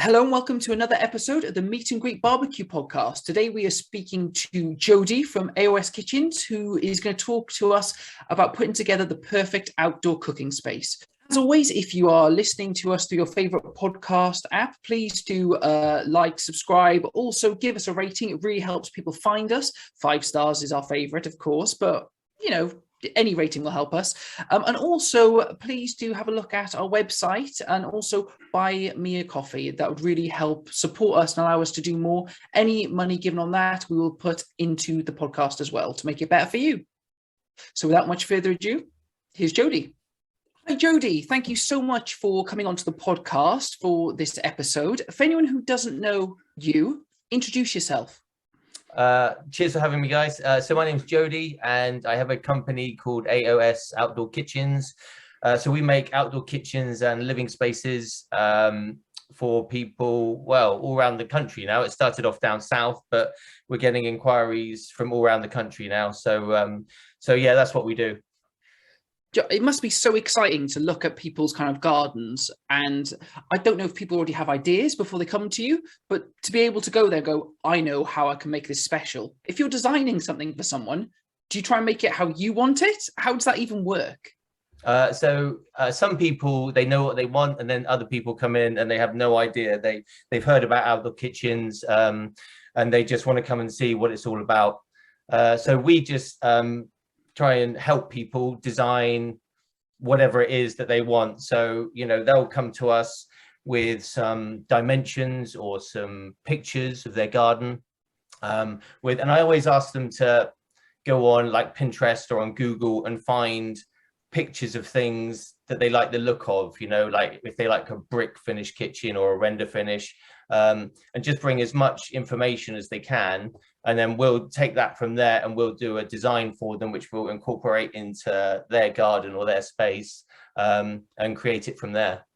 Hello and welcome to another episode of the Meet and Greet Barbecue Podcast. Today we are speaking to Jody from AOS Kitchens, who is going to talk to us about putting together the perfect outdoor cooking space. As always, if you are listening to us through your favorite podcast app, please do like, subscribe, also give us a rating. It really helps people find us. 5 stars is our favorite, of course, but any rating will help us. And also, please do have a look at our website and also buy me a coffee. That would really help support us and allow us to do more. Any money given on that, we will put into the podcast as well to make it better for you. So without much further ado, here's Jody. Hi, Jody. Thank you so much for coming onto the podcast for this episode. For anyone who doesn't know you, introduce yourself. Cheers for having me, guys. So my name's Jody and I have a company called AOS Outdoor Kitchens. So we make outdoor kitchens and living spaces for people, well, all around the country now. It started off down south, but we're getting inquiries from all around the country now. So yeah, that's what we do. It must be so exciting to look at people's kind of gardens, and I don't know if people already have ideas before they come to you, but to be able to go there, I know how I can make this special. If you're designing something for someone, do you try and make it how you want it? How does that even work? So some people, they know what they want, and then other people come in and they have no idea. They've heard about outdoor kitchens and they just want to come and see what it's all about. So we just try and help people design whatever it is that they want. So, they'll come to us with some dimensions or some pictures of their garden. And I always ask them to go on like Pinterest or on Google and find pictures of things that they like the look of, like if they like a brick finish kitchen or a render finish, and just bring as much information as they can. And then we'll take that from there and we'll do a design for them, which we'll incorporate into their garden or their space, and create it from there.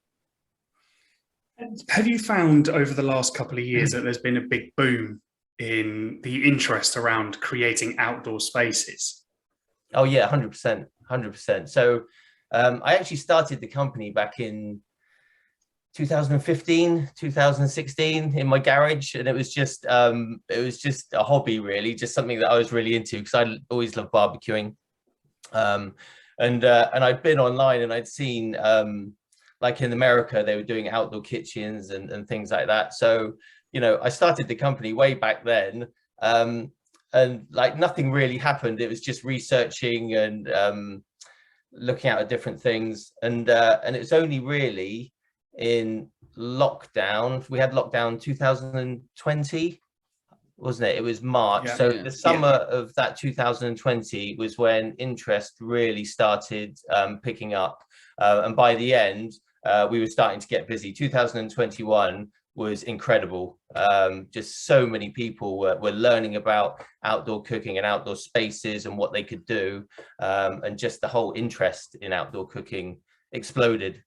Have you found over the last couple of years that there's been a big boom in the interest around creating outdoor spaces? Oh yeah, 100%, 100%. So I actually started the company back in 2015, 2016 in my garage, and it was just a hobby, really, just something that I was really into because I always loved barbecuing. And I'd been online and I'd seen like in America they were doing outdoor kitchens and things like that. So I started the company way back then, and like nothing really happened. It was just researching and looking at different things, and it was only really in lockdown. We had lockdown 2020, wasn't it? It was March. Yeah, so the summer of that 2020 was when interest really started picking up, and by the end we were starting to get busy. 2021 was incredible. Just so many people were learning about outdoor cooking and outdoor spaces and what they could do, and just the whole interest in outdoor cooking exploded.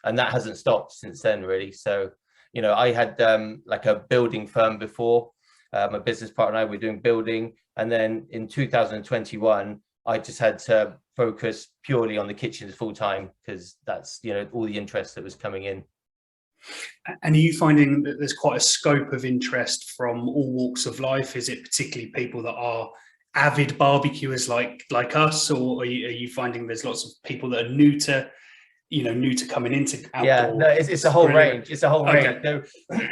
And that hasn't stopped since then, really. So, I had like a building firm before. My business partner and I were doing building. And then in 2021, I just had to focus purely on the kitchens full time because that's, all the interest that was coming in. And are you finding that there's quite a scope of interest from all walks of life? Is it particularly people that are avid barbecuers like us, or are you finding there's lots of people that are new to coming into outdoor? Yeah, no, it's a whole range. It's a whole range. Okay. So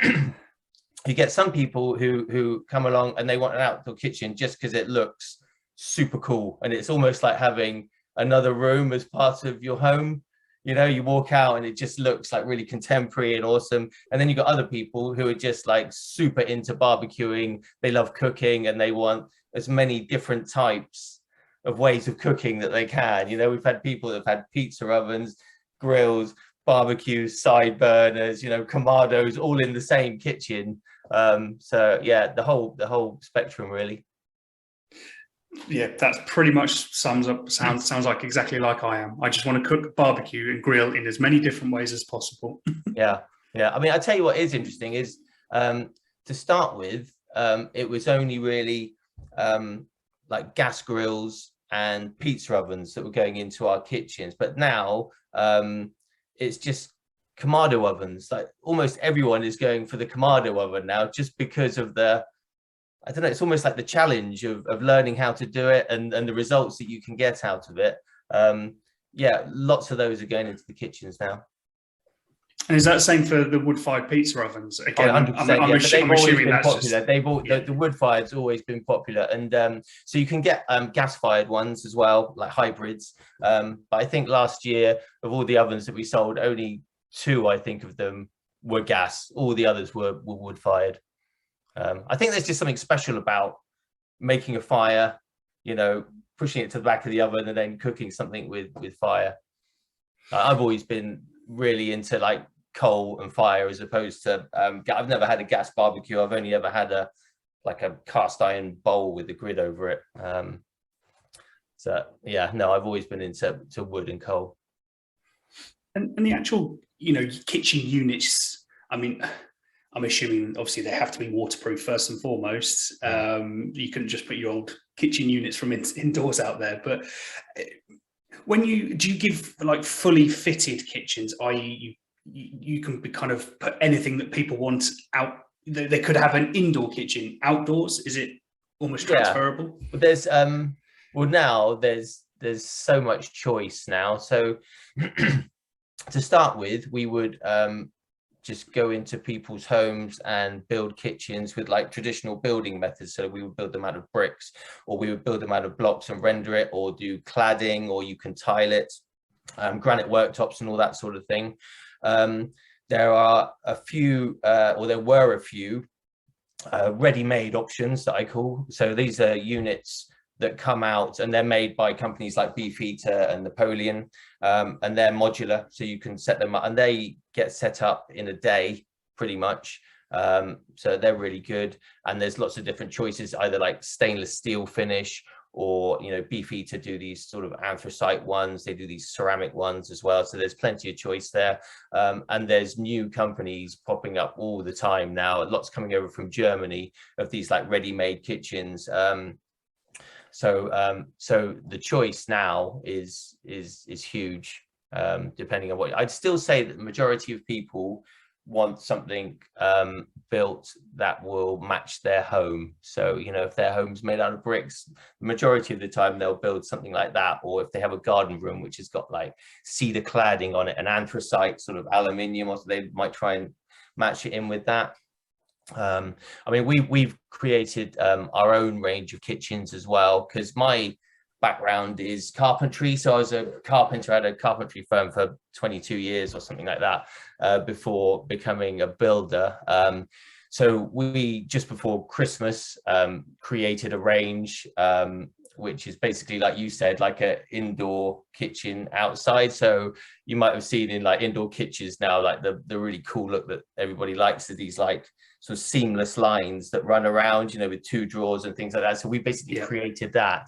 you get some people who come along and they want an outdoor kitchen just because it looks super cool, and it's almost like having another room as part of your home. You walk out and it just looks like really contemporary and awesome. And then you got other people who are just like super into barbecuing. They love cooking and they want as many different types of ways of cooking that they can. We've had people that have had pizza ovens, grills, barbecues, side burners, Kamados, all in the same kitchen. So yeah, the whole spectrum, really. Yeah, that's pretty much sounds like exactly like I am. I just want to cook, barbecue and grill in as many different ways as possible. Yeah. I mean, I tell you what is interesting is to start with, it was only really like gas grills and pizza ovens that were going into our kitchens, but now it's just Kamado ovens. Like almost everyone is going for the Kamado oven now, just because of the, I don't know, it's almost like the challenge of learning how to do it and the results that you can get out of it. Yeah, lots of those are going into the kitchens now. And is that the same for the wood-fired pizza ovens? Again, 100%, I'm assuming that's popular. just... They've all, the wood-fired's always been popular, and so you can get gas-fired ones as well, like hybrids. But I think last year, of all the ovens that we sold, only 2, I think, of them were gas. All the others were wood-fired. I think there's just something special about making a fire, you know, pushing it to the back of the oven and then cooking something with fire. I've always been really into like coal and fire as opposed to I've never had a gas barbecue. I've only ever had a cast iron bowl with a grid over it. So yeah, no, I've always been into wood and coal. And the actual, you know, kitchen units, I mean, I'm assuming obviously they have to be waterproof first and foremost. You couldn't just put your old kitchen units from indoors out there. But do you give like fully fitted kitchens, i.e. you can be kind of put anything that people want out? They could have an indoor kitchen outdoors. Is it almost transferable? But there's well, now there's so much choice now. So to start with, we would just go into people's homes and build kitchens with like traditional building methods. So we would build them out of bricks, or we would build them out of blocks and render it, or do cladding, or you can tile it, granite worktops and all that sort of thing. There are a few, or there were a few ready-made options that I call. So these are units that come out and they're made by companies like Beefeater and Napoleon, and they're modular, so you can set them up and they get set up in a day pretty much. So they're really good, and there's lots of different choices, either like stainless steel finish, or, you know, Beefeater do these sort of anthracite ones, they do these ceramic ones as well, so there's plenty of choice there. And there's new companies popping up all the time now, lots coming over from Germany of these like ready-made kitchens. So the choice now is huge, depending on what. I'd still say that the majority of people want something built that will match their home. So, you know, if their home's made out of bricks, the majority of the time they'll build something like that. Or if they have a garden room which has got like cedar cladding on it, an anthracite sort of aluminium, or so they might try and match it in with that. I mean, we've created our own range of kitchens as well, because my background is carpentry. So I was a carpenter at a carpentry firm for 22 years or something like that, before becoming a builder. So we, just before Christmas, created a range, which is basically, like you said, like an indoor kitchen outside. So you might have seen in like indoor kitchens now, like the really cool look that everybody likes, are these like sort of seamless lines that run around, you know, with 2 drawers and things like that. So we basically created that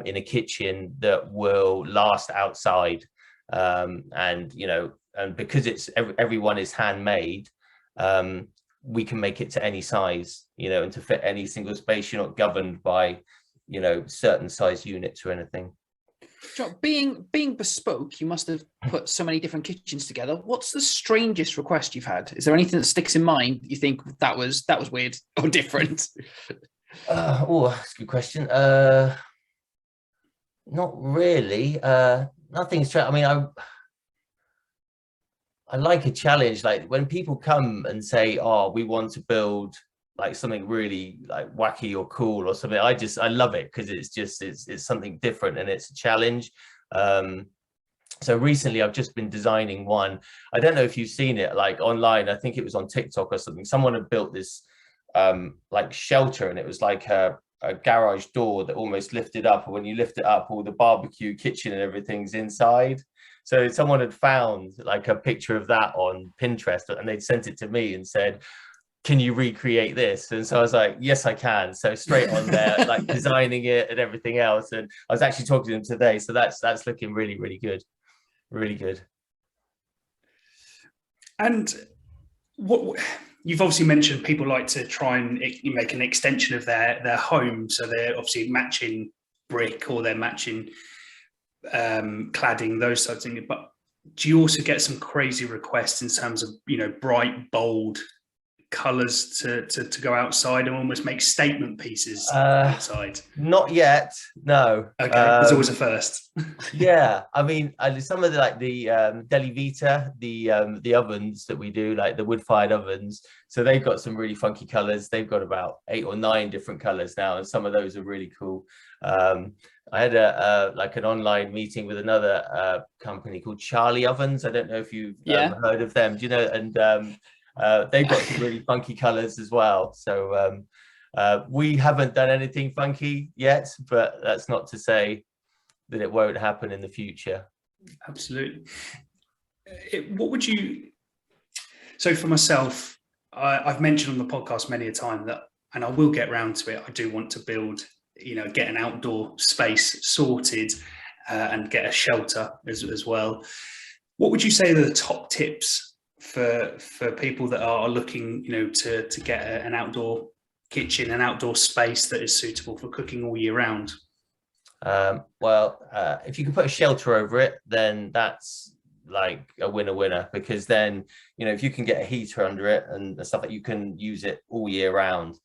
in a kitchen that will last outside. And, you know, and because it's everyone is handmade, we can make it to any size, you know, and to fit any single space. You're not governed by, you know, certain size units or anything. John, being bespoke, you must have put so many different kitchens together. What's the strangest request you've had? Is there anything that sticks in mind that you think that was weird or different? Oh, that's a good question. Not really. Nothing's strange. I mean, I like a challenge. Like when people come and say, "Oh, we want to build like something really like wacky or cool or something," I love it, because it's something different and it's a challenge. So recently I've just been designing one. I don't know if you've seen it like online. I think it was on TikTok or something. Someone had built this like shelter, and it was like a garage door that almost lifted up, and when you lift it up, all the barbecue kitchen and everything's inside. So someone had found like a picture of that on Pinterest, and they'd sent it to me and said, "Can you recreate this?" And so I was like, yes, I can. So straight on there, like designing it and everything else. And I was actually talking to them today. So that's looking really, really good. Really good. And what you've obviously mentioned, people like to try and make an extension of their home. So they're obviously matching brick, or they're matching cladding, those sorts of things. But do you also get some crazy requests in terms of, you know, bright, bold colors to go outside and almost make statement pieces outside? Not yet, no. Okay, there's always a first. Yeah, I mean, some of the like the Deli Vita, the ovens that we do, like the wood-fired ovens, so they've got some really funky colors. They've got about 8 or 9 different colors now, and some of those are really cool. I had like an online meeting with another company called Charlie Ovens. I don't know if you've heard of them. Do you know? And they've got some really funky colors as well. So we haven't done anything funky yet, but that's not to say that it won't happen in the future. Absolutely. What would you, so for myself, I've mentioned on the podcast many a time that, and I will get round to it, I do want to build, you know, get an outdoor space sorted and get a shelter as well. What would you say are the top tips for people that are looking, you know, to get an outdoor kitchen, an outdoor space that is suitable for cooking all year round? Well, if you can put a shelter over it, then that's like a winner, because then, you know, if you can get a heater under it and stuff, that you can use it all year round.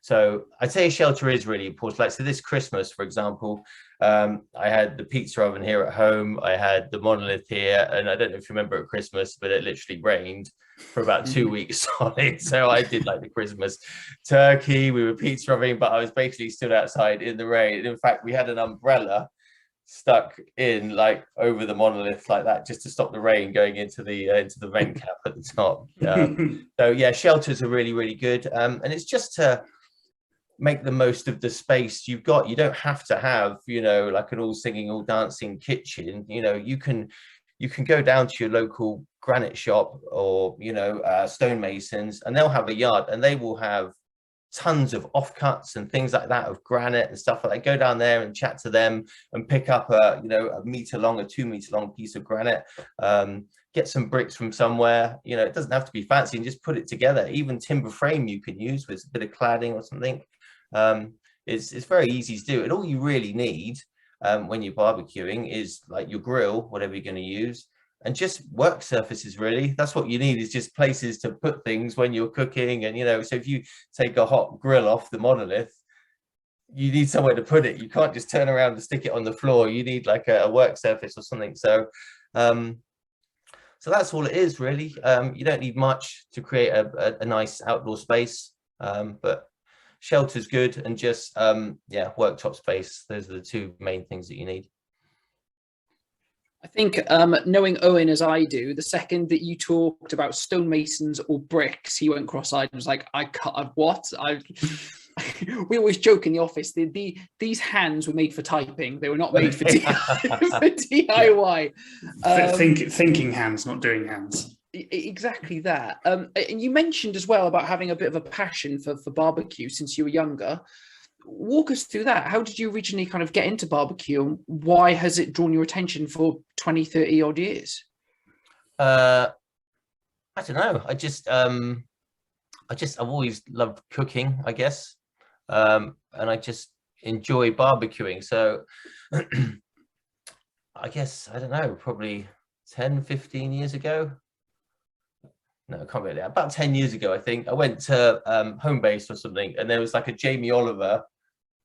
So I'd say a shelter is really important. Like, so this Christmas, for example, I had the pizza oven here at home. I had the monolith here, and I don't know if you remember at Christmas, but it literally rained for about 2 weeks solid. So I did like the Christmas turkey. We were pizza ovening, but I was basically stood outside in the rain. And in fact, we had an umbrella stuck in like over the monolith like that, just to stop the rain going into the vent cap at the top. So yeah, shelters are really, really good. And it's just to make the most of the space you've got. You don't have to have, you know, like an all singing, all dancing kitchen. You know, you can go down to your local granite shop or, you know, stonemasons, and they'll have a yard, and they will have tons of offcuts and things like that of granite and stuff like that. Go down there and chat to them and pick up a, you know, a meter long, a 2 meter long piece of granite. Get some bricks from somewhere. You know, it doesn't have to be fancy, and just put it together. Even timber frame you can use with a bit of cladding or something. It's very easy to do, and all you really need when you're barbecuing is like your grill, whatever you're going to use, and just work surfaces. Really, that's what you need, is just places to put things when you're cooking. And, you know, so if you take a hot grill off the monolith, you need somewhere to put it. You can't just turn around and stick it on the floor. You need like a work surface or something. So so that's all it is, really. You don't need much to create a nice outdoor space, but shelter's good, and just yeah, worktop space. Those are the 2 main things that you need. I think knowing Owen as I do, the second that you talked about stonemasons or bricks, he went cross-eyed and was like, I can't, what? We always joke in the office, these hands were made for typing. They were not made for, for DIY. Thinking hands, not doing hands. Exactly that. And you mentioned as well about having a bit of a passion for barbecue since you were younger. Walk us through that. How did you originally kind of get into barbecue, and why has it drawn your attention for 20, 30 odd years? I don't know. I've always loved cooking, I guess. And I just enjoy barbecuing. So I guess, I don't know, probably 10, 15 years ago. No, I can't remember. About 10 years ago, I think, I went to Home Base or something, and there was like a Jamie Oliver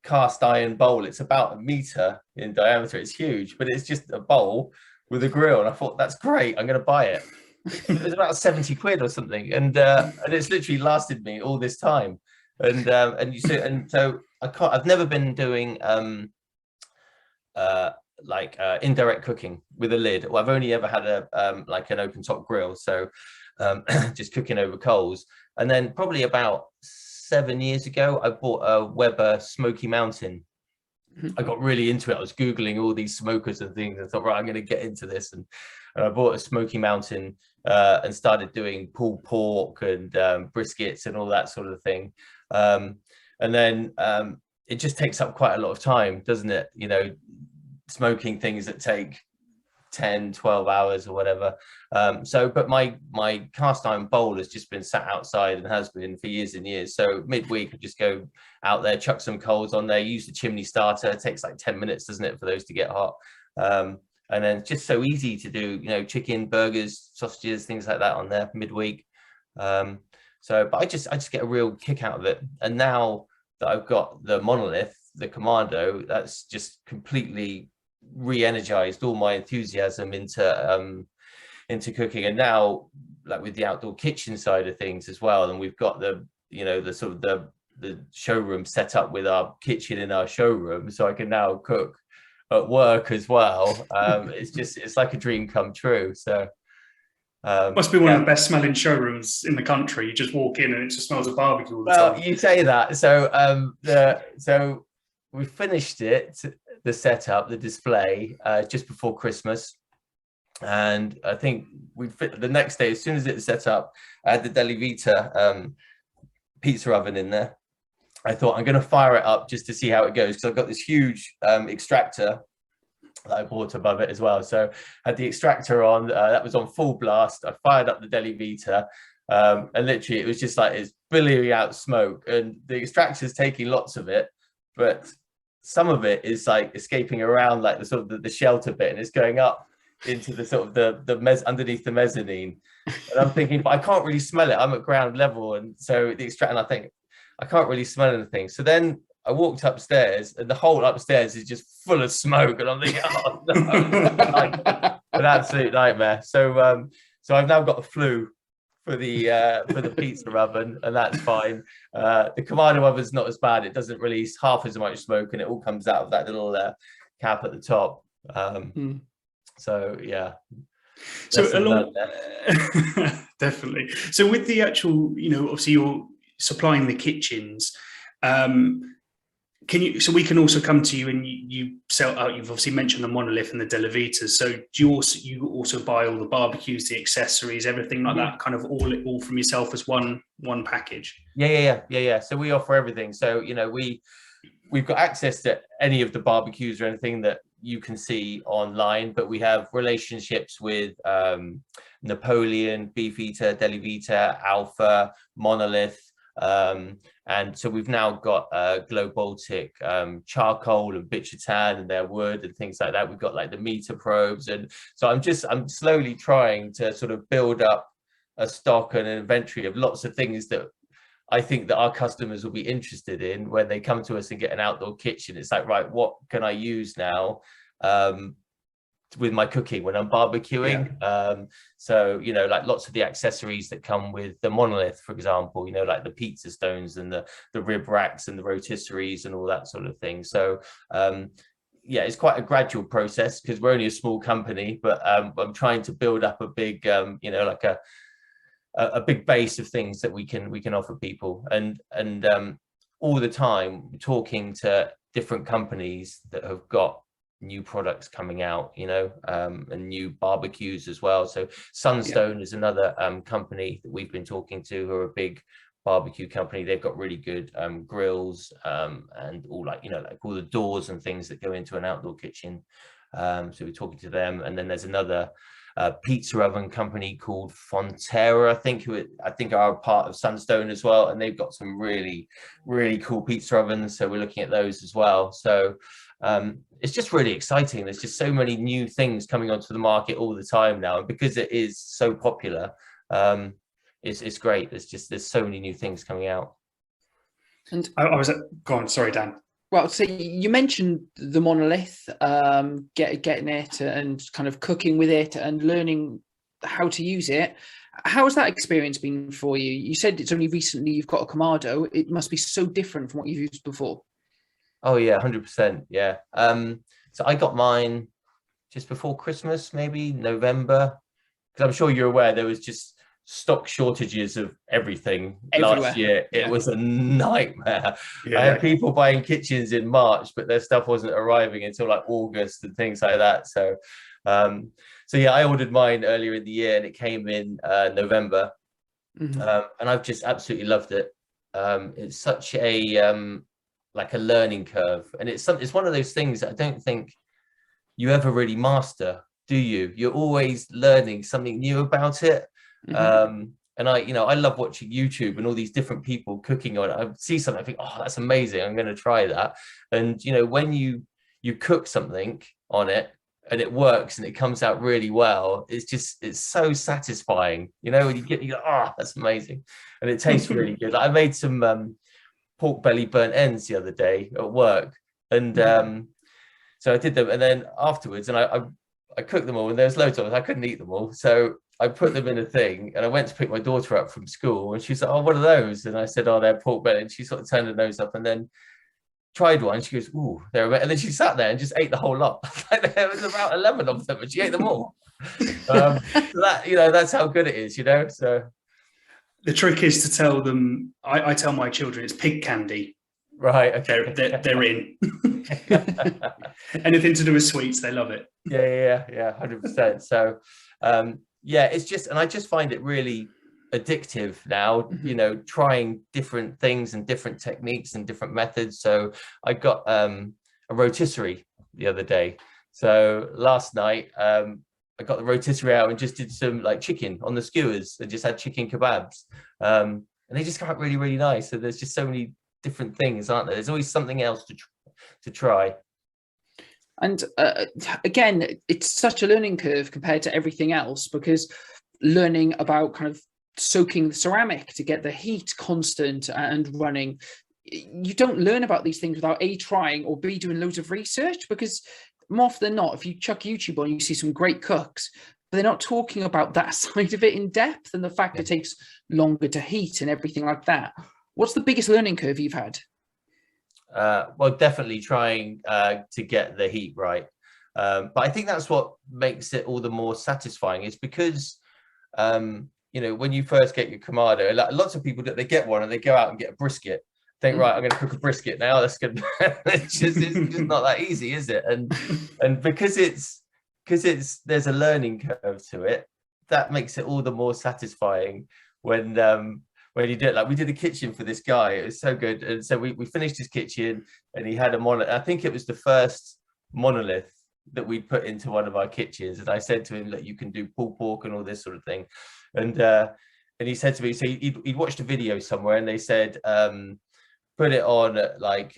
cast iron bowl. It's about 1 meter in diameter. It's huge, but it's just a bowl with a grill. And I thought, that's great, I'm going to buy it. It was about 70 quid or something, and it's literally lasted me all this time. And so I've never been doing indirect cooking with a lid. Well, I've only ever had a like an open top grill, so just cooking over coals. And then probably about 7 years ago, I bought a Weber Smoky Mountain. I got really into it. I was Googling all these smokers and things. I thought, right, I'm going to get into this. And I bought a Smoky Mountain and started doing pulled pork and briskets and all that sort of thing. And then it just takes up quite a lot of time, doesn't it? You know, smoking things that take 10, 12 hours or whatever. But my cast iron bowl has just been sat outside and has been for years and years. So midweek I just go out there, chuck some coals on there, use the chimney starter. It takes like 10 minutes, doesn't it, for those to get hot. and then just so easy to do, you know, chicken, burgers, sausages, things like that on there midweek. So, but I just get a real kick out of it. And now that I've got the monolith, the Commando, that's just completely re-energized all my enthusiasm into cooking. And now, like with the outdoor kitchen side of things as well, and we've got the, you know, the sort of the showroom set up with our kitchen in our showroom, so I can now cook at work as well. It's like a dream come true. So must be one of the best smelling showrooms in the country. You just walk in and it just smells of barbecue all the well, time. you say that. So so we finished it, the setup, the display, just before Christmas. And I think the next day, as soon as it was set up, I had the Deli Vita pizza oven in there. I thought I'm going to fire it up just to see how it goes, because I've got this huge extractor that I bought above it as well. So I had the extractor on, that was on full blast. I fired up the Deli Vita, and literally it was just like it's billowing out smoke, and the extractor's taking lots of it, but some of it is like escaping around like the sort of the shelter bit, and it's going up into the sort of the underneath the mezzanine. And I'm thinking, but I can't really smell it. I'm at ground level, and so the extractor, and I think I can't really smell anything. So then I walked upstairs, and the whole upstairs is just full of smoke, and I'm thinking, oh no, like, an absolute nightmare. So so I've now got the flu for the pizza oven, and that's fine. The Commando oven's not as bad. It doesn't release half as much smoke, and it all comes out of that little cap at the top. So yeah. So along, definitely. So with the actual, you know, obviously you're supplying the kitchens. Can you? So we can also come to you and you sell out. You've obviously mentioned the monolith and the Deli Vitas. So do you also buy all the barbecues, the accessories, everything like that, kind of all from yourself as one package? Yeah. So we offer everything. So, you know, we've got access to any of the barbecues or anything that you can see online, but we have relationships with Napoleon, Beefeater, Deli Vita, Alpha, Monolith. And so we've now got Glow Baltic charcoal and bitumen and their wood and things like that. We've got like the meter probes, and so I'm slowly trying to sort of build up a stock and an inventory of lots of things that I think that our customers will be interested in when they come to us and get an outdoor kitchen. It's like, right, what can I use now with my cooking when I'm barbecuing? So, you know, like lots of the accessories that come with the monolith, for example, you know, like the pizza stones and the rib racks and the rotisseries and all that sort of thing. So yeah, it's quite a gradual process because we're only a small company, but I'm trying to build up a big you know, like a big base of things that we can offer people, and all the time talking to different companies that have got new products coming out, you know, and new barbecues as well. So Sunstone is another company that we've been talking to, who are a big barbecue company. They've got really good grills and all, like, you know, like all the doors and things that go into an outdoor kitchen. So we're talking to them. And then there's another pizza oven company called Fonterra, I think, who I think are a part of Sunstone as well, and they've got some really cool pizza ovens, so we're looking at those as well. So it's just really exciting. There's just so many new things coming onto the market all the time now, and because it is so popular, it's great. There's so many new things coming out. And I was go on, sorry, Dan. Well, so you mentioned the monolith, getting it and kind of cooking with it and learning how to use it. How has that experience been for you? You said it's only recently you've got a Commando. It must be so different from what you've used before. Oh yeah, 100%. Yeah. So I got mine just before Christmas, maybe November, because I'm sure you're aware there was just stock shortages of everything everywhere last year. It was a nightmare. I had people buying kitchens in March, but their stuff wasn't arriving until like August and things like that. So so yeah, I ordered mine earlier in the year and it came in November. And I've just absolutely loved it. It's such a like a learning curve, and it's one of those things that I don't think you ever really master, do you? You're always learning something new about it. And I love watching YouTube and all these different people cooking on it. I see something, I think, oh, that's amazing, I'm going to try that. And you know, when you cook something on it and it works and it comes out really well, it's so satisfying, you know, when you go, oh, that's amazing. And it tastes really good. Like, I made some pork belly burnt ends the other day at work, and so I did them, and then afterwards, and I cooked them all, and there was loads of them. I couldn't eat them all, so I put them in a thing, and I went to pick my daughter up from school, and she's like, "Oh, what are those?" And I said, "Oh, they're pork belly." And she sort of turned her nose up, and then tried one. She goes, "Ooh, they're," and then she sat there and just ate the whole lot. Like, there was about 11 of them, and she ate them all. So that, you know, that's how good it is, you know. So the trick is to tell them. I tell my children it's pig candy. Right. Okay. They're in. Anything to do with sweets, they love it. Yeah. 100%. So, yeah, it's just, and I just find it really addictive now, you know, trying different things and different techniques and different methods. So I got a rotisserie the other day. So last night, I got the rotisserie out and just did some like chicken on the skewers and just had chicken kebabs. And they just come out really, really nice. So there's just so many different things, aren't there? There's always something else to try. And again, it's such a learning curve compared to everything else, because learning about kind of soaking the ceramic to get the heat constant and running, you don't learn about these things without A, trying, or B, doing loads of research. Because more often than not, if you chuck YouTube on, you see some great cooks, but they're not talking about that side of it in depth, and the fact it takes longer to heat and everything like that. What's the biggest learning curve you've had? Well, definitely trying to get the heat right. But I think that's what makes it all the more satisfying, is because, you know, when you first get your Kamado, lots of people, they get one and they go out and get a brisket. Think, right, I'm going to cook a brisket now. That's good. It's just not that easy, is it? And because there's a learning curve to it, that makes it all the more satisfying when you do it. Like, we did a kitchen for this guy. It was so good. And so we finished his kitchen, and he had a monolith. I think it was the first monolith that we put into one of our kitchens. And I said to him, look, you can do pulled pork and all this sort of thing. And he said to me, so he'd watched a video somewhere, and they said, put it on at like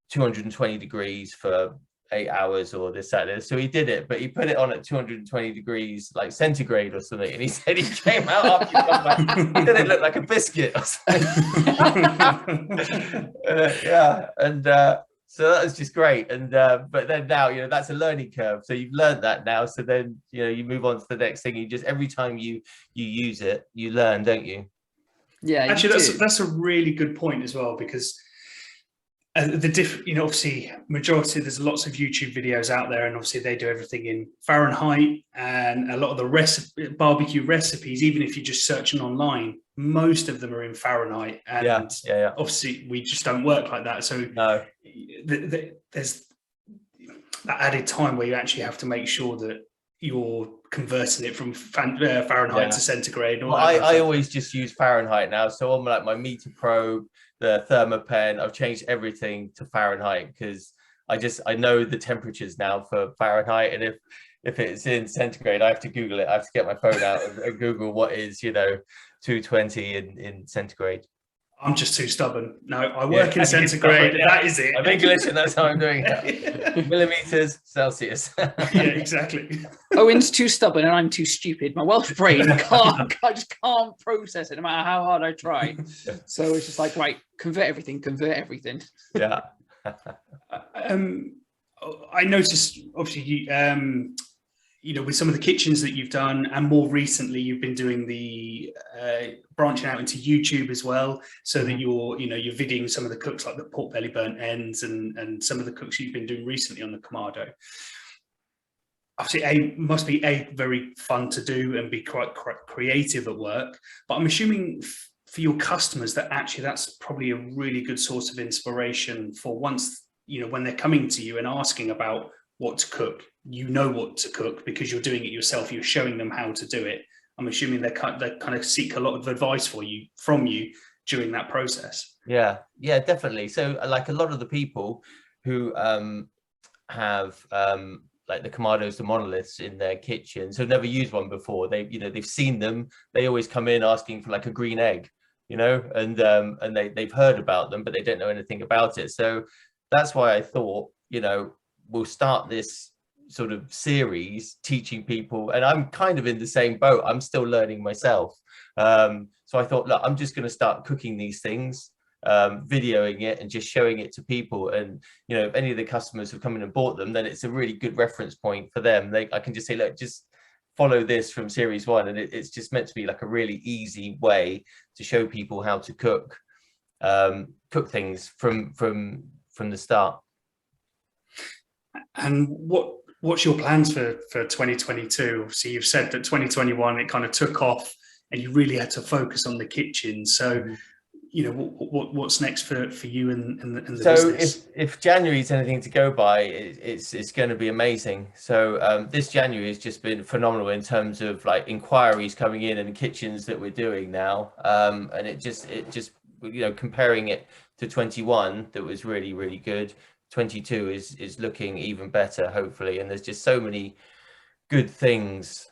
220 degrees for 8 hours or this, that, so he did it, but he put it on at 220 degrees like centigrade or something, and he said he came out after he come back, he said it looked like a biscuit or something. Yeah, and so that was just great. And but then now, you know, that's a learning curve, so you've learned that now, so then, you know, you move on to the next thing. You just, every time you use it, you learn, don't you? Yeah, actually, that's a really good point as well, because you know, obviously majority, there's lots of YouTube videos out there, and obviously they do everything in Fahrenheit, and a lot of the barbecue recipes, even if you're just searching online, most of them are in Fahrenheit, and obviously we just don't work like that. So no, there's that added time where you actually have to make sure that you're converting it from Fahrenheit to centigrade. Well, I always just use Fahrenheit now. So on like my meter probe, the thermopen, I've changed everything to Fahrenheit, because I know the temperatures now for Fahrenheit, and if it's in centigrade, I have to Google it. I have to get my phone out and Google what is, you know, 220 in centigrade. I'm just too stubborn. No, I work in centigrade. That is it. I'm English, and that's how I'm doing it. Millimeters Celsius. Yeah, exactly. Owen's too stubborn, and I'm too stupid. My Welsh brain I just can't process it, no matter how hard I try. So it's just like, right, convert everything. Yeah. I noticed, obviously, you know, with some of the kitchens that you've done, and more recently you've been doing the branching out into YouTube as well, so that you're videoing some of the cooks, like the pork belly burnt ends and some of the cooks you've been doing recently on the Kamado. Obviously, must be very fun to do and be quite creative at work, but I'm assuming for your customers that actually that's probably a really good source of inspiration for once, you know, when they're coming to you and asking about what to cook. You know what to cook because you're doing it yourself. You're showing them how to do it. I'm assuming they kind of seek a lot of advice from you during that process. Yeah, definitely. So like a lot of the people who have like the Kamados, the monoliths in their kitchens, who've never used one before, they've seen them. They always come in asking for like a green egg, you know, and they've heard about them, but they don't know anything about it. So that's why I thought, you know, we'll start this sort of series teaching people, and I'm kind of in the same boat. I'm still learning myself. So I thought, look, I'm just going to start cooking these things, videoing it and just showing it to people. And, you know, if any of the customers have come in and bought them, then it's a really good reference point for them. I can just say, look, just follow this from series 1. And it's just meant to be like a really easy way to show people how to cook things from the start. And what's your plans for 2022? Obviously, you've said that 2021 it kind of took off, and you really had to focus on the kitchen. So, you know, what's next for you and the business? If January is anything to go by, it's going to be amazing. So this January has just been phenomenal in terms of like inquiries coming in and the kitchens that we're doing now. And it just you know, comparing it to 21, that was really, really good. 22 is looking even better, hopefully. And there's just so many good things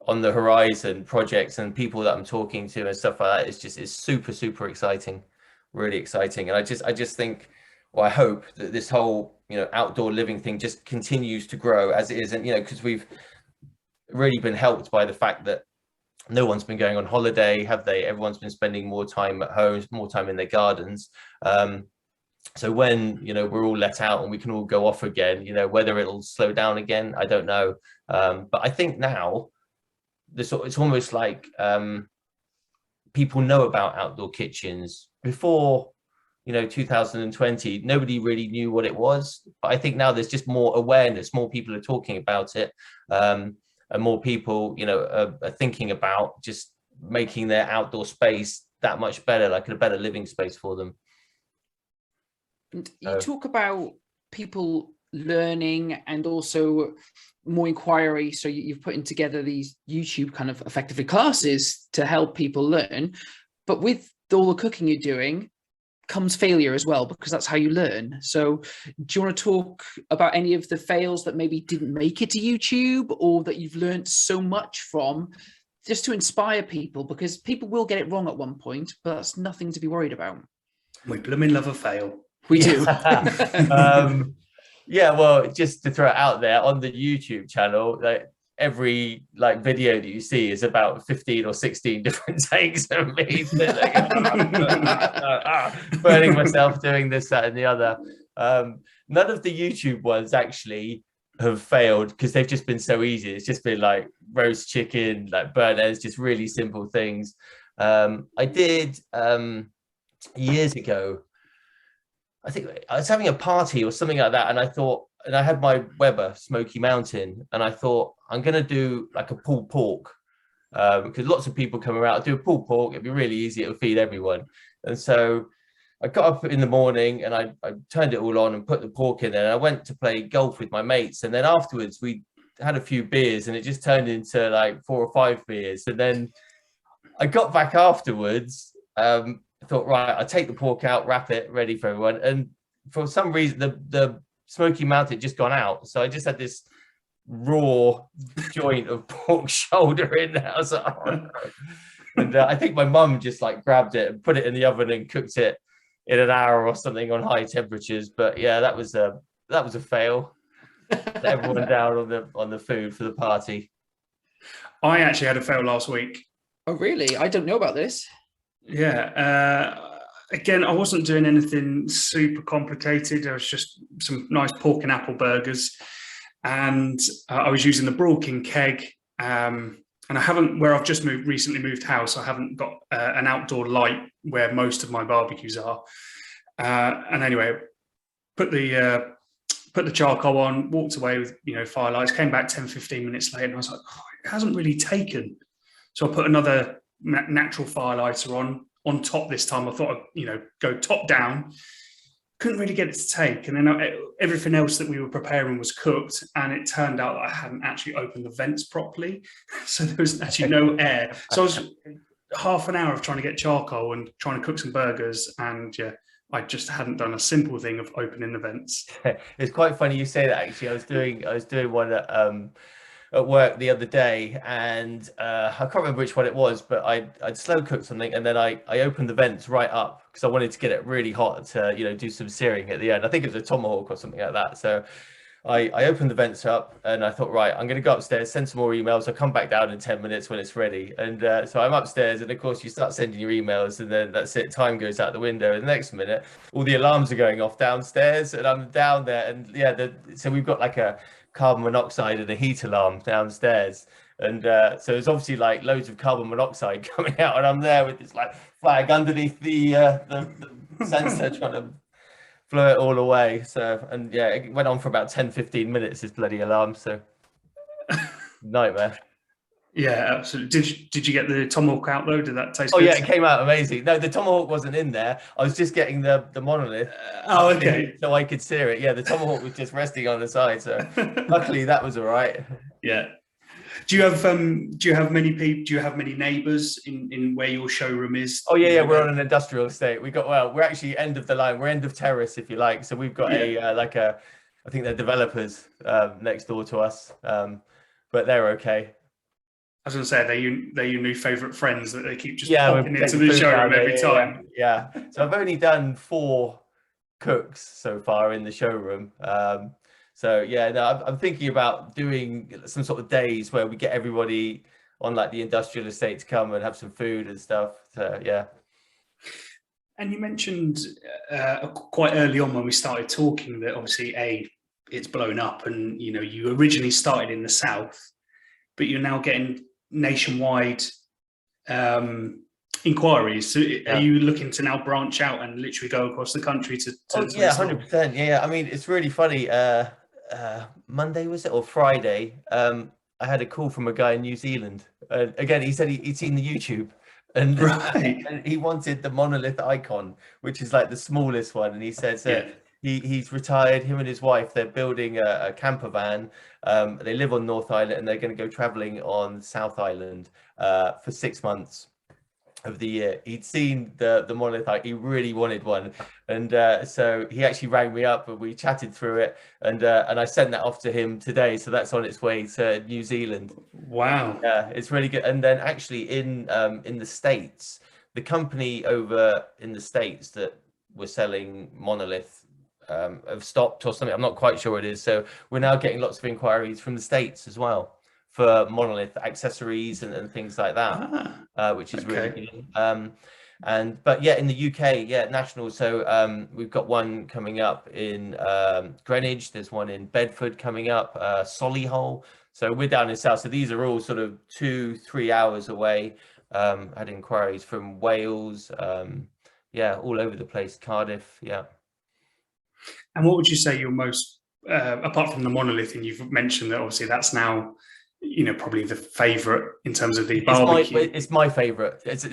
on the horizon, projects and people that I'm talking to and stuff like that. It's super, super exciting, really exciting. And I just think, well, I hope that this whole, you know, outdoor living thing just continues to grow as it is. And, you know, because we've really been helped by the fact that no one's been going on holiday, have they? Everyone's been spending more time at home, more time in their gardens. So when, you know, we're all let out and we can all go off again, you know, whether it'll slow down again, I don't know. But I think now it's almost like people know about outdoor kitchens. Before, you know, 2020, nobody really knew what it was. But I think now there's just more awareness, more people are talking about it, and more people, you know, are thinking about just making their outdoor space that much better, like a better living space for them. You talk about people learning and also more inquiry. So you've putting together these YouTube kind of effectively classes to help people learn. But with all the cooking you're doing comes failure as well, because that's how you learn. So do you want to talk about any of the fails that maybe didn't make it to YouTube, or that you've learned so much from, just to inspire people? Because people will get it wrong at one point, but that's nothing to be worried about. We blooming love a fail. We do. Yeah, well, just to throw it out there, on the YouTube channel, like every like video that you see is about 15 or 16 different takes of me burning myself, doing this, that, and the other. None of the YouTube ones actually have failed because they've just been so easy. It's just been like roast chicken, like burnt ends, just really simple things. I did years ago, I think I was having a party or something like that, and I thought, and I had my Weber Smoky Mountain, and I thought, I'm gonna do like a pulled pork, because lots of people come around. I'll do a pulled pork, it'd be really easy, it'll feed everyone. And so I got up in the morning and I turned it all on and put the pork in there, and I went to play golf with my mates, and then afterwards we had a few beers, and it just turned into like 4 or 5 beers. And then I got back afterwards, I thought, right, I'll take the pork out, wrap it, ready for everyone. And for some reason, the Smoky Mountain had just gone out. So I just had this raw joint of pork shoulder in there. I was like, oh. And I think my mum just like grabbed it and put it in the oven and cooked it in an hour or something on high temperatures. But yeah, that was a fail. Let everyone down on the food for the party. I actually had a fail last week. Oh, really? I don't know about this. Yeah. Again, I wasn't doing anything super complicated. There was just some nice pork and apple burgers. And I was using the Broad King keg. And I haven't, where I've just recently moved house, I haven't got an outdoor light where most of my barbecues are. And anyway, put the charcoal on, walked away with, you know, firelights, came back 10, 15 minutes later, and I was like, oh, it hasn't really taken. So I put another natural firelighter on top this time. I thought I'd, you know, go top down. Couldn't really get it to take. And then everything else that we were preparing was cooked, and it turned out that I hadn't actually opened the vents properly. So there was actually no air. So I was half an hour of trying to get charcoal and trying to cook some burgers, and yeah, I just hadn't done a simple thing of opening the vents. It's quite funny you say that, actually. I was doing one at work the other day, and I can't remember which one it was, but I'd slow cooked something, and then I opened the vents right up because I wanted to get it really hot to, you know, do some searing at the end. I think it was a tomahawk or something like that. So I opened the vents up and I thought, right, I'm going to go upstairs, send some more emails. I'll come back down in 10 minutes when it's ready. And so I'm upstairs, and of course you start sending your emails, and then that's it. Time goes out the window. And the next minute, all the alarms are going off downstairs, and I'm down there. And yeah, so we've got like a carbon monoxide and a heat alarm downstairs. And so it's obviously like loads of carbon monoxide coming out, and I'm there with this like flag underneath the sensor trying to blow it all away. So, and yeah, it went on for about 10-15 minutes, this bloody alarm. So nightmare. Yeah, absolutely. Did you get the tomahawk out though? Did that taste good? Yeah, it came out amazing. No, the tomahawk wasn't in there. I was just getting the monolith. Okay. So I could sear it. Yeah, the tomahawk was just resting on the side. So luckily that was all right. Yeah. Do you have many neighbours in where your showroom is? Oh yeah, we're on an industrial estate. We're actually end of the line. We're end of terrace, if you like. So we've got I think they're developers next door to us, but they're okay. I was going to say they're your new favourite friends that they keep just popping into the showroom every time. Yeah. So I've only done 4 cooks so far in the showroom. So yeah, no, I'm thinking about doing some sort of days where we get everybody on like the industrial estate to come and have some food and stuff. So yeah. And you mentioned quite early on when we started talking that obviously it's blown up, and you originally started in the south, but you're now getting nationwide inquiries. So are you looking to now branch out and literally go across the country to yeah, 100%. Yeah, I mean, it's really funny. Monday was it, or Friday? I had a call from a guy in New Zealand. Again, he said he'd seen the YouTube, and, and he wanted the monolith icon, which is like the smallest one. And he said he's retired. Him and his wife, they're building a camper van. They live on North Island, and they're going to go traveling on South Island for 6 months of the year. He'd seen the monolith, he really wanted one, and so he actually rang me up and we chatted through it, and I sent that off to him today, so that's on its way to New Zealand. Wow. Yeah, it's really good. And then actually in the States, the company over in the States that were selling monolith have stopped or something. I'm not quite sure what it is. So we're now getting lots of inquiries from the States as well for monolith accessories and things like that, which is really good. But yeah, in the UK, national. So we've got one coming up in Greenwich. There's one in Bedford coming up, Solihull. So we're down in South. So these are all sort of 2-3 hours away. Had inquiries from Wales, all over the place, Cardiff, yeah. And what would you say your most, apart from the monolith, and you've mentioned that obviously that's now, probably the favourite in terms of the barbecue. It's my favourite. That's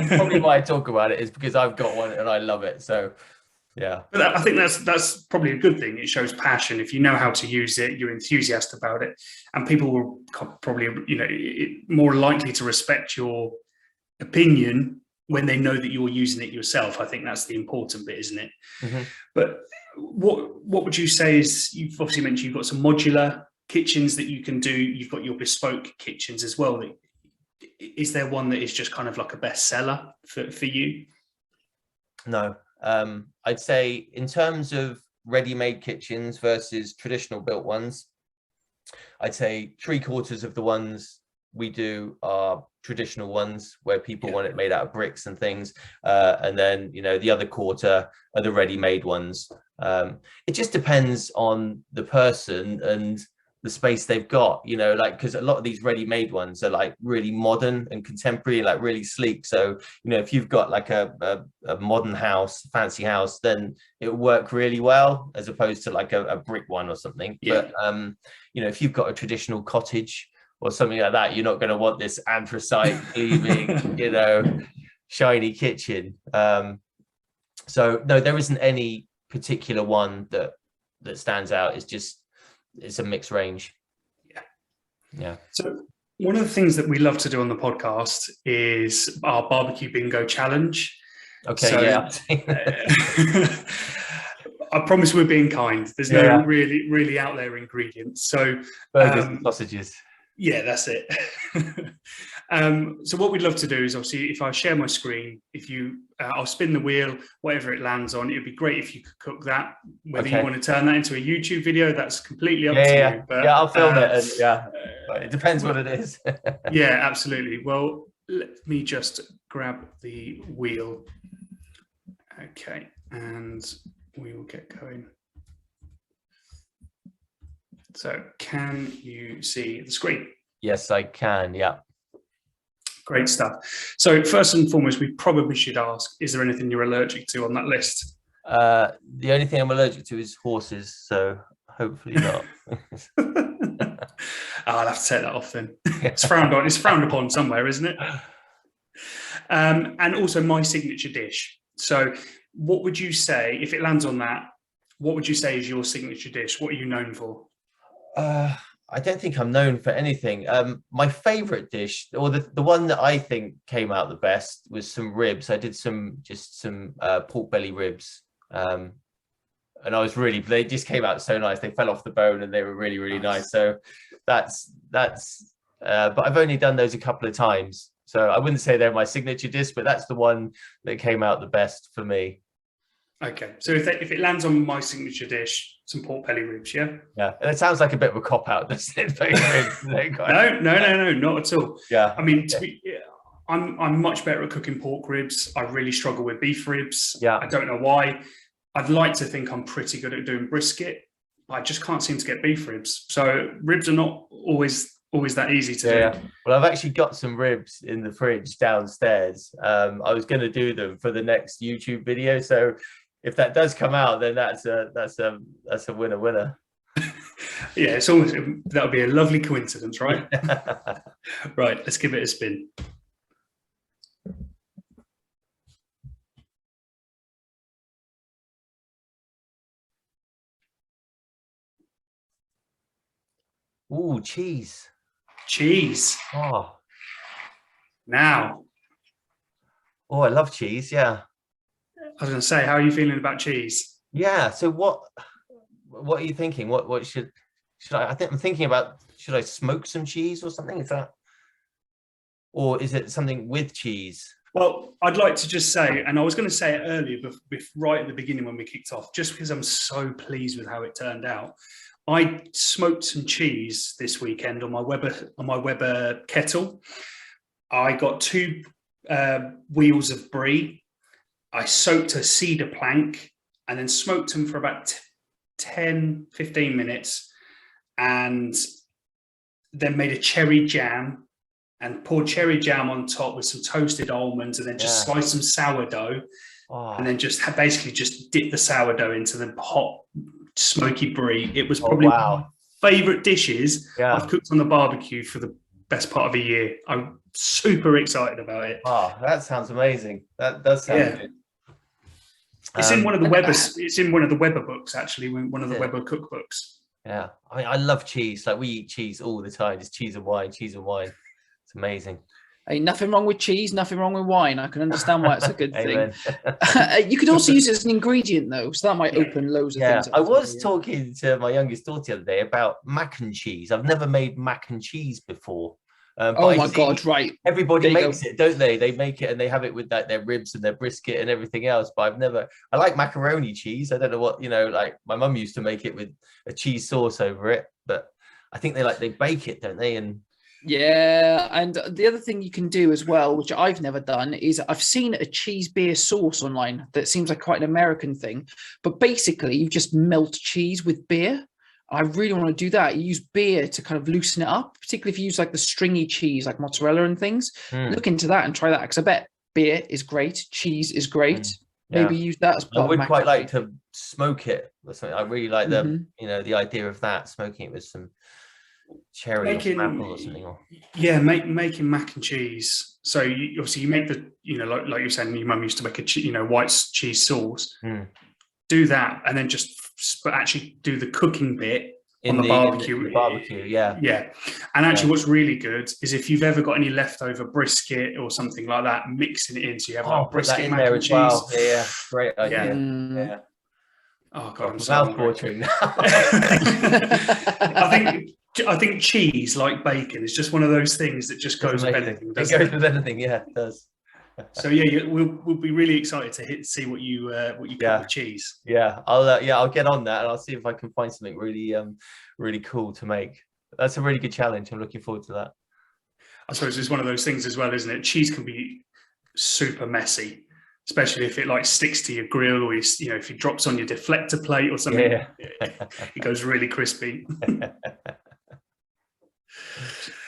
probably why I talk about it, is because I've got one and I love it. So, yeah. But I think that's probably a good thing. It shows passion. If you know how to use it, you're enthusiastic about it, and people will probably, more likely to respect your opinion when they know that you're using it yourself. I think that's the important bit, isn't it? Mm-hmm. But what would you say is, you've obviously mentioned you've got some modular kitchens that you can do. You've got your bespoke kitchens as well. Is there one that is just kind of like a bestseller for you? No. I'd say in terms of ready-made kitchens versus traditional built ones, I'd say 3/4 of the ones we do are traditional ones where people want it made out of bricks and things, and then the other quarter are the ready-made ones. It just depends on the person and the space they've got, because a lot of these ready-made ones are like really modern and contemporary, like really sleek. So if you've got like a modern house, fancy house, then it'll work really well, as opposed to like a brick one or something. But if you've got a traditional cottage or something like that, you're not going to want this anthracite gleaming, shiny kitchen. So no, there isn't any particular one that stands out. It's a mixed range. Yeah. So one of the things that we love to do on the podcast is our BBQ Bingo challenge. Okay. So, yeah. I promise we're being kind. There's no really out there ingredients. So burgers and sausages. Yeah, that's it. So what we'd love to do is obviously, if I share my screen, if you, I'll spin the wheel, whatever it lands on. It'd be great if you could cook that. Whether you want to turn that into a YouTube video, that's completely up to you. But, I'll film it. And, it depends what it is. Yeah, absolutely. Well, let me just grab the wheel. Okay, and we will get going. So, can you see the screen? Yes, I can. Yeah. Great stuff. So first and foremost, we probably should ask, is there anything you're allergic to on that list? The only thing I'm allergic to is horses, so hopefully not. I'll have to take that off then. It's frowned on. It's frowned upon somewhere, isn't it? And also my signature dish. So what would you say, if it lands on that, what would you say is your signature dish? What are you known for? I don't think I'm known for anything. My favorite dish, or the one that I think came out the best, was some ribs. I did some pork belly ribs, and I was they just came out so nice. They fell off the bone and they were really, really nice. So that's but I've only done those a couple of times, so I wouldn't say they're my signature dish, but that's the one that came out the best for me. Okay, so if it lands on my signature dish, some pork belly ribs, yeah? Yeah, and it sounds like a bit of a cop-out, doesn't it? No, not at all. Yeah. I mean, I'm much better at cooking pork ribs. I really struggle with beef ribs. Yeah. I don't know why. I'd like to think I'm pretty good at doing brisket, but I just can't seem to get beef ribs. So ribs are not always that easy to do. Yeah. Well, I've actually got some ribs in the fridge downstairs. I was going to do them for the next YouTube video, so if that does come out, then that's a winner. Yeah, it's almost, that would be a lovely coincidence, right? Right, let's give it a spin. Ooh, cheese. Cheese. Oh. Now. Oh, I love cheese. Yeah. I was going to say, how are you feeling about cheese? Yeah. So what are you thinking? What should I think I'm thinking about, should I smoke some cheese or something? Is that, or is it something with cheese? Well, I'd like to just say, and I was going to say it earlier, but right at the beginning when we kicked off, just because I'm so pleased with how it turned out. I smoked some cheese this weekend on my Weber kettle. I got 2 wheels of brie. I soaked a cedar plank and then smoked them for about 10-15 minutes, and then made a cherry jam and poured cherry jam on top with some toasted almonds, and then just sliced some sourdough, and then basically just dip the sourdough into the hot smoky brie. It was probably one of my favorite dishes I've cooked on the barbecue for the best part of a year. I'm super excited about it. Oh, that sounds amazing. That does sound good. It's in one of the Weber books, actually, one of the Weber cookbooks. Yeah, I mean, I love cheese. Like, we eat cheese all the time. It's cheese and wine, cheese and wine. It's amazing. Ain't nothing wrong with cheese, nothing wrong with wine. I can understand why it's a good thing. You could also use it as an ingredient, though, so that might open loads of things. I was talking to my youngest daughter the other day about mac and cheese. I've never made mac and cheese before. Oh my God, right. Everybody makes it, don't they? They make it and they have it with their ribs and their brisket and everything else. But I like macaroni cheese. I don't know what, like my mum used to make it with a cheese sauce over it. But I think they bake it, don't they? And yeah, and the other thing you can do as well, which I've never done, is I've seen a cheese beer sauce online that seems like quite an American thing. But basically, you just melt cheese with beer. I really want to do that. You use beer to kind of loosen it up, particularly if you use like the stringy cheese, like mozzarella and things. Look into that and try that, because I bet beer is great, cheese is great. Maybe use that as part of I would quite like to smoke it or something. I really like the idea of that, smoking it with some cherry or some apple or something. Making mac and cheese. So you make the, like you're saying, your mum used to make a white cheese sauce. Do that, and then just actually do the cooking bit on the barbecue. The barbecue, yeah. And actually, what's really good is if you've ever got any leftover britket or something like that, mixing it in, so you have like brisket mac and cheese. Well. Yeah, great idea. Yeah. Oh God, I'm so watering now. I think I think cheese, like bacon, is just one of those things that just goes with anything. It goes with anything, yeah, it does. So yeah, we'll be really excited to see what you cook with cheese. Yeah, I'll get on that, and I'll see if I can find something really cool to make. That's a really good challenge. I'm looking forward to that. I suppose it's one of those things as well, isn't it? Cheese can be super messy, especially if it like sticks to your grill, or if it drops on your deflector plate or something. Yeah. It goes really crispy.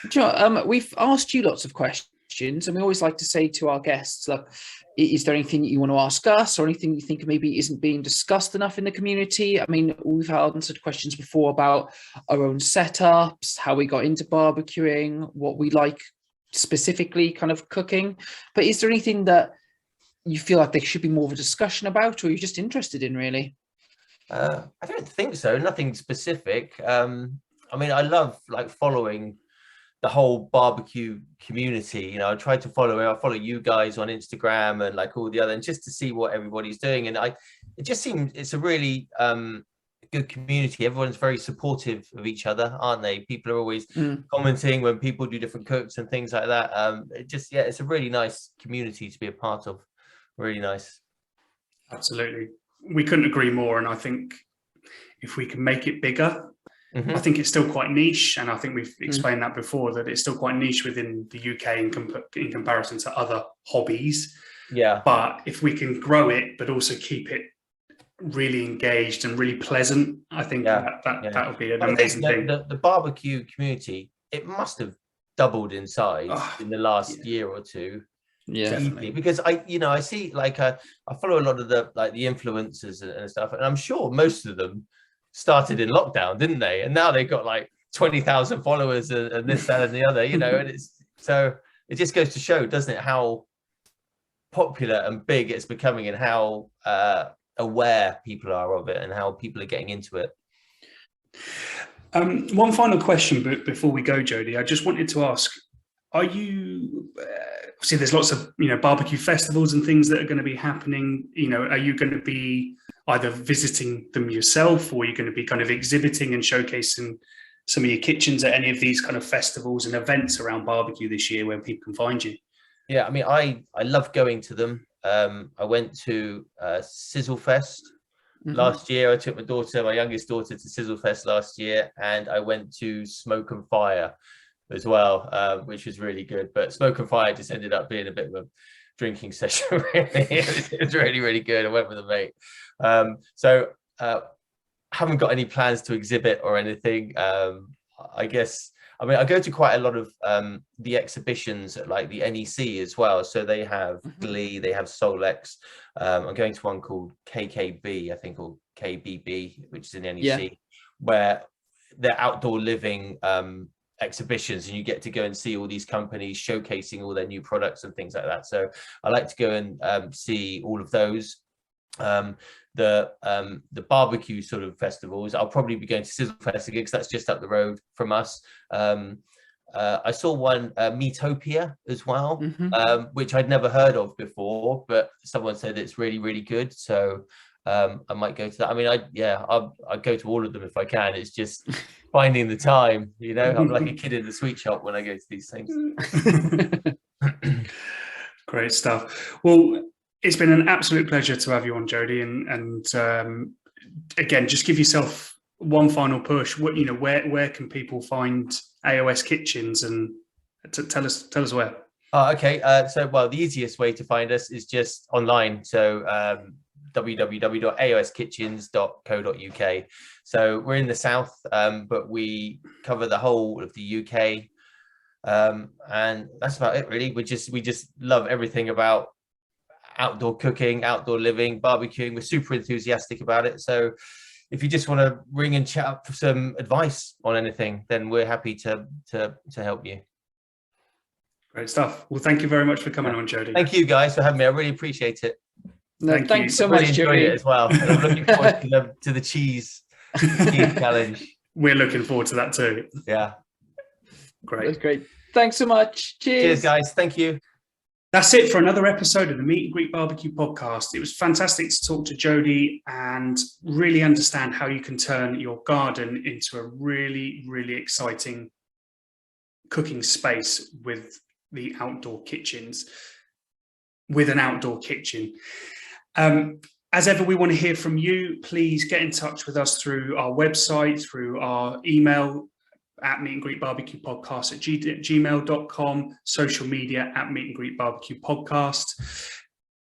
John, we've asked you lots of questions, and we always like to say to our guests, like, is there anything that you want to ask us, or anything you think maybe isn't being discussed enough in the community? I mean, we've answered questions before about our own setups, how we got into barbecuing, what we like specifically kind of cooking. But is there anything that you feel like there should be more of a discussion about, or you're just interested in, really? I don't think so. Nothing specific. I mean, I love like following the whole barbecue community. I try to follow you guys on Instagram and like all the other, and just to see what everybody's doing. And it just seems it's a really good community. Everyone's very supportive of each other, aren't they? People are always commenting when people do different cooks and things like that. It's a really nice community to be a part of. Really nice. Absolutely. We couldn't agree more. And I think if we can make it bigger, I think it's still quite niche, and I think we've explained that before, that it's still quite niche within the UK in comparison to other hobbies. Yeah. But if we can grow it, but also keep it really engaged and really pleasant, I think that would be an amazing thing. The barbecue community, it must have doubled in size in the last year or two. Yeah, definitely. Because I see like I follow a lot of the influencers and stuff, and I'm sure most of them started in lockdown, didn't they? And now they've got like 20,000 followers and this, that, and the other, and it just goes to show, doesn't it, how popular and big it's becoming, and how aware people are of it, and how people are getting into it. One final question before we go, Jody. I just wanted to ask, are you see there's lots of barbecue festivals and things that are going to be happening, are you going to be either visiting them yourself, or you're going to be kind of exhibiting and showcasing some of your kitchens at any of these kind of festivals and events around barbecue this year where people can find you? Yeah, I mean, I love going to them. I went to Sizzle Fest last year. I took my youngest daughter, to Sizzle Fest last year, and I went to Smoke and Fire as well, which was really good. But Smoke and Fire just ended up being a bit of a drinking session, really. It was really, really good. I went with a mate. So haven't got any plans to exhibit or anything. I guess, I mean, I go to quite a lot of the exhibitions at like the NEC as well. So they have Glee, they have Solex. I'm going to one called KKB, I think, or KBB, which is in NEC, where they're outdoor living exhibitions, and you get to go and see all these companies showcasing all their new products and things like that. So I like to go and see all of those. The barbecue sort of festivals, I'll probably be going to Sizzle Fest again, because that's just up the road from us. I saw one, Meatopia as well, which I'd never heard of before, but someone said it's really, really good. So I might go to that. I mean, I go to all of them if I can. It's just finding the time, I'm like a kid in the sweet shop when I go to these things. Great stuff. Well, it's been an absolute pleasure to have you on, Jody, and again, just give yourself one final push. What, where can people find AOS Kitchens, and tell us where? Okay. So, well, the easiest way to find us is just online. So www.aoskitchens.co.uk. So we're in the south, but we cover the whole of the UK, and that's about it, really. We just love everything about outdoor cooking, outdoor living, barbecuing. We're super enthusiastic about it. So if you just want to ring and chat up for some advice on anything, then we're happy to help you. Great stuff. Well, thank you very much for coming on, Jody. Thank you guys for having me. I really appreciate it. No, thanks so much, Jody. As well. And I'm looking forward to the cheese challenge. We're looking forward to that too. Yeah. Great. That's great. Thanks so much. Cheers. Cheers, guys. Thank you. That's it for another episode of the Meet and Greet Barbecue podcast. It was fantastic to talk to Jody and really understand how you can turn your garden into a really, really exciting cooking space with the outdoor kitchens, with an outdoor kitchen. As ever, we want to hear from you. Please get in touch with us through our website, through our email at Meet and Greet Barbecue Podcast at gmail.com, social media at Meet and Greet Barbecue Podcast.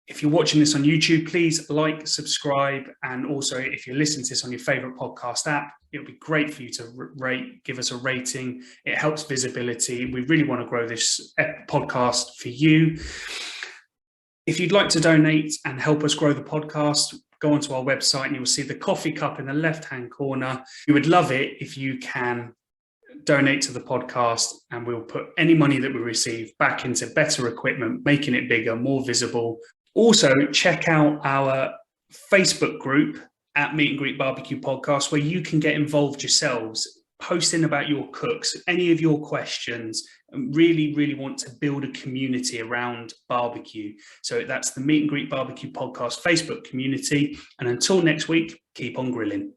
If you're watching this on YouTube, please like, subscribe, and also if you're listening to this on your favorite podcast app, it would be great for you to give us a rating. It helps visibility. We really want to grow this podcast for you. If you'd like to donate and help us grow the podcast, go onto our website and you'll see the coffee cup in the left-hand corner. We would love it if you can donate to the podcast, and we'll put any money that we receive back into better equipment, making it bigger, more visible. Also, check out our Facebook group at Meet and Greet Barbecue Podcast, where you can get involved yourselves, posting about your cooks, any of your questions, and really, really want to build a community around barbecue. So that's the Meet and Greet Barbecue Podcast Facebook community. And until next week, keep on grilling.